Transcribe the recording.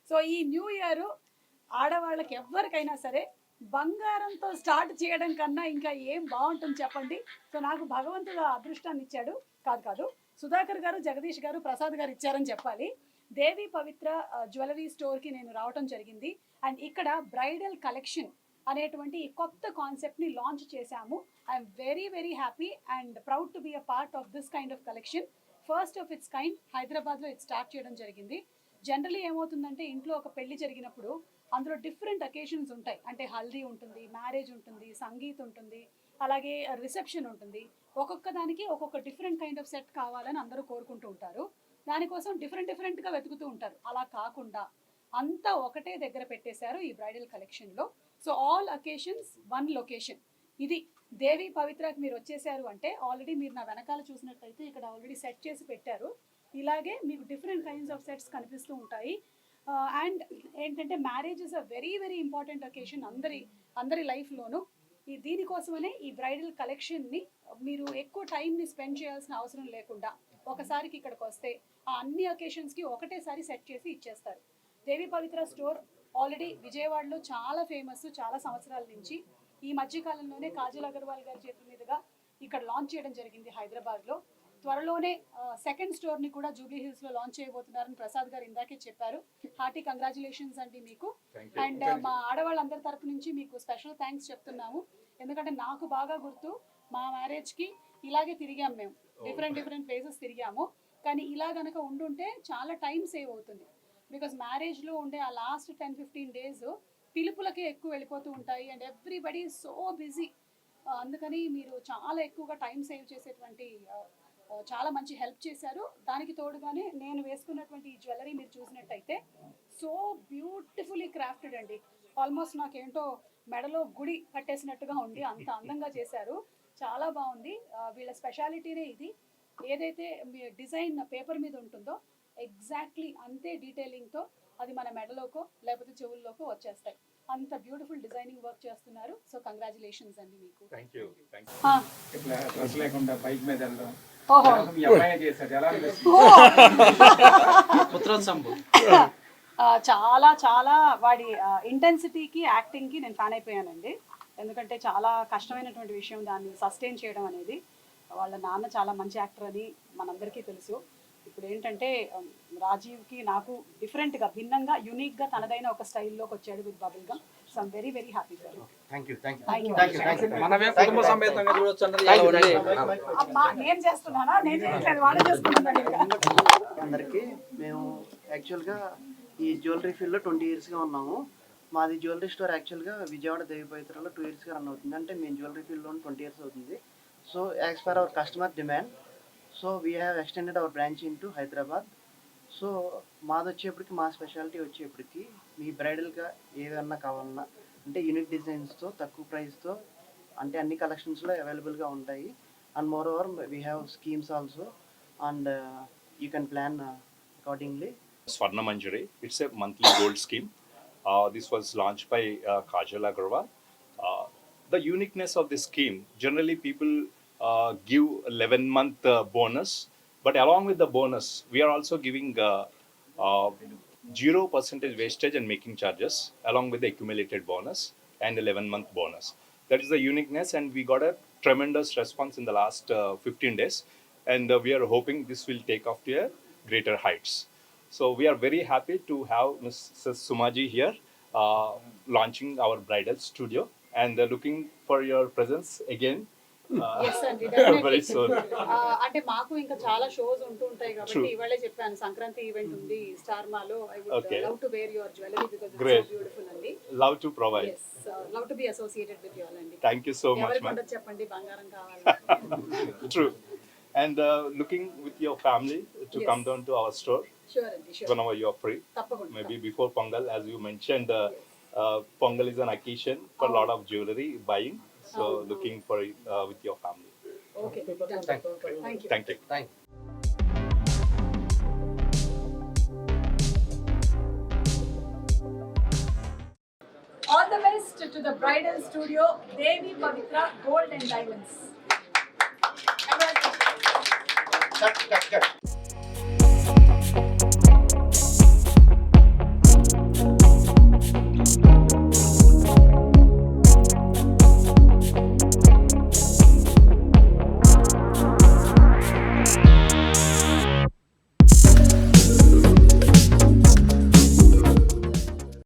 So ఈ new year ఆడవాళ్ళకి ఎవరికైనా సరే బంగారంతో స్టార్ట్ చేయడం కన్నా ఇంకా ఏం బాగుంటుంది చెప్పండి. సో నాకు భగవంతుడు అదృష్టాన్ని ఇచ్చాడు. కాదు సుధాకర్ గారు, జగదీష్ గారు, ప్రసాద్ గారు ఇచ్చారని చెప్పాలి. దేవి పవిత్ర జ్యువెలరీ స్టోర్కి నేను రావటం జరిగింది. అండ్ ఇక్కడ బ్రైడల్ కలెక్షన్ అనేటువంటి ఈ కొత్త కాన్సెప్ట్ని లాంచ్ చేశాము. I'm very very happy and proud to be a part of this kind of collection. First of its kind హైదరాబాద్లో ఇది స్టార్ట్ చేయడం జరిగింది. జనరలీ ఏమవుతుందంటే ఇంట్లో ఒక పెళ్లి జరిగినప్పుడు అందులో డిఫరెంట్ అకేషన్స్ ఉంటాయి. అంటే హల్దీ ఉంటుంది, మ్యారేజ్ ఉంటుంది, సంగీత్ ఉంటుంది, అలాగే రిసెప్షన్ ఉంటుంది. ఒక్కొక్క దానికి ఒక్కొక్క డిఫరెంట్ కైండ్ ఆఫ్ సెట్ కావాలని అందరూ కోరుకుంటూ ఉంటారు. దానికోసం డిఫరెంట్గా వెతుకుతూ ఉంటారు. అలా కాకుండా అంతా ఒకటే దగ్గర పెట్టేశారు ఈ బ్రైడల్ కలెక్షన్లో. So all occasions one location. ఇది దేవి పవిత్రకి మీరు వచ్చేసారు అంటే ఆల్రెడీ మీరు నా వెనకాల చూసినట్లయితే ఇక్కడ ఆల్రెడీ సెట్ చేసి పెట్టారు. ఇలాగే మీకు డిఫరెంట్ కైండ్స్ ఆఫ్ సెట్స్ కనిపిస్తూ ఉంటాయి. అండ్ ఏంటంటే marriage is a very very important occasion అందరి లైఫ్లోనూ. దీనికోసమనే ఈ బ్రైడల్ కలెక్షన్ని మీరు ఎక్కువ టైంని స్పెండ్ చేయాల్సిన అవసరం లేకుండా ఒకసారికి ఇక్కడికి వస్తే ఆ అన్ని అకేషన్స్కి ఒకటేసారి సెట్ చేసి ఇచ్చేస్తారు. దేవి పవిత్ర స్టోర్ ఆల్రెడీ విజయవాడలో చాలా ఫేమస్, చాలా సంవత్సరాల నుంచి. ఈ మధ్యకాలంలోనే కాజల్ అగర్వాల్ గారి చేతుల మీదుగా ఇక్కడ లాంచ్ చేయడం జరిగింది హైదరాబాద్లో. త్వరలోనే సెకండ్ స్టోర్ని కూడా జూబ్లీ హిల్స్లో లాంచ్ చేయబోతున్నారని ప్రసాద్ గారు ఇందాకే చెప్పారు. హార్టీ కంగ్రాచులేషన్స్ అండి మీకు. అండ్ మా ఆడవాళ్ళందరి తరపు నుంచి మీకు స్పెషల్ థ్యాంక్స్ చెప్తున్నాము. ఎందుకంటే నాకు బాగా గుర్తు, మా మ్యారేజ్కి ఇలాగే తిరిగాము మేము. డిఫరెంట్ ప్లేసెస్ తిరిగాము. కానీ ఇలా కనుక ఉండుంటే చాలా టైం సేవ్ అవుతుంది. బికాజ్ మ్యారేజ్లో ఉండే ఆ లాస్ట్ 10-15 days పిలుపులకే ఎక్కువ వెళ్ళిపోతూ ఉంటాయి. And everybody so busy. అందుకని మీరు చాలా ఎక్కువగా టైం సేవ్ చేసేటువంటి చాలా మంచి హెల్ప్ చేశారు. దానికి తోడుగానే నేను వేసుకున్నటువంటి ఈ జ్యువెలరీ మీరు చూసినట్టయితే సో బ్యూటిఫుల్లీ క్రాఫ్టెడ్ అండి. ఆల్మోస్ట్ నాకేంటో మెడలో గుడి కట్టేసినట్టుగా ఉంది, అంత అందంగా చేశారు. చాలా బాగుంది. వీళ్ళ స్పెషాలిటీనే ఇది. ఏదైతే మీ డిజైన్ పేపర్ మీద ఉంటుందో ఎగ్జాక్ట్లీ అంతే డీటెయిలింగ్తో అది మన మెడలోకో లేకపోతే చెవుల్లోకో వచ్చేస్తాయి. అంత బ్యూటిఫుల్ డిజైనింగ్ వర్క్ చేస్తున్నారు. సో కంగ్రాచులేషన్స్ అండి మీకు. చాలా చాలా వాడి ఇంటెన్సిటీకి, యాక్టింగ్కి నేను ఫ్యాన్ అయిపోయానండి. ఎందుకంటే చాలా కష్టమైనటువంటి విషయం దాన్ని సస్టైన్ చేయడం అనేది. వాళ్ళ నాన్న చాలా మంచి యాక్టర్ అని మనందరికీ తెలుసు. ఇప్పుడు ఏంటంటే రాజీవ్కి నాకు డిఫరెంట్గా, భిన్నంగా, యూనిక్గా తనదైన ఒక స్టైల్లోకి వచ్చాడు with bubble gum. So I'm very very happy for you. నేను చేస్తున్నానా? నేను చేయట్లేదు, వాళ్ళు చేసుకుంటున్నాను. అందరికీ మేము యాక్చువల్గా ఈ జ్యువెలరీ ఫీల్డ్లో 20 yearsగా ఉన్నాము. మాది జ్యువెలరీ స్టోర్ యాక్చువల్గా విజయవాడ దేవి పవిత్రలో 2 yearsగా రన్ అవుతుంది. అంటే మేము జ్యువెలరీ ఫీల్డ్లో 20 years అవుతుంది. So as per our customer demand, so we have extended our branch in to Hyderabad. సో మాది వచ్చేప్పటికి, మా స్పెషాలిటీ వచ్చేప్పటికి మీ బ్రైడల్గా ఏదన్నా కావాలన్నా అంటే యూనిక్ డిజైన్స్తో తక్కువ ప్రైస్తో అంటే అన్ని కలెక్షన్స్లో అవైలబుల్గా ఉంటాయి. And more over we have schemes also and you can plan accordingly. Swarna Manjari, it's a monthly gold scheme. This was launched by Kajal Agarwal. The uniqueness of this scheme, generally people give 11-month bonus, but along with the bonus, we are also giving 0% wastage and making charges along with the accumulated bonus and 11-month bonus. That is the uniqueness, and we got a tremendous response in the last 15 days, and we are hoping this will take off to a greater heights. So we are very happy to have Mrs. Sumaji here launching our bridal studio, and looking for your presence again very soon. అంటే మాకు ఇంకా చాలా shows ఉంటూ ఉంటాయి కాబట్టి ఇవాళే చెప్పాను Sankranti event ఉంది స్టార్ మాలో. I would love to wear your jewelry because it's so beautiful అండి. Love to provide. Yes, love to be associated with you all అండి. Thank you so much, ma'am. ఎవరికి చెప్పండి బంగారం కావాలి. True. And looking with your family to come down to our store. Sure అండి, sure. Whenever you are free. తప్పకుండా. Maybe before Pongal, as you mentioned, Pongal is an occasion for a lot of jewelry buying. So looking for with your family. Okay. Thank you. Thank you. All the best to the bridal studio, Devi Pavitra Gold and Diamonds. Congratulations.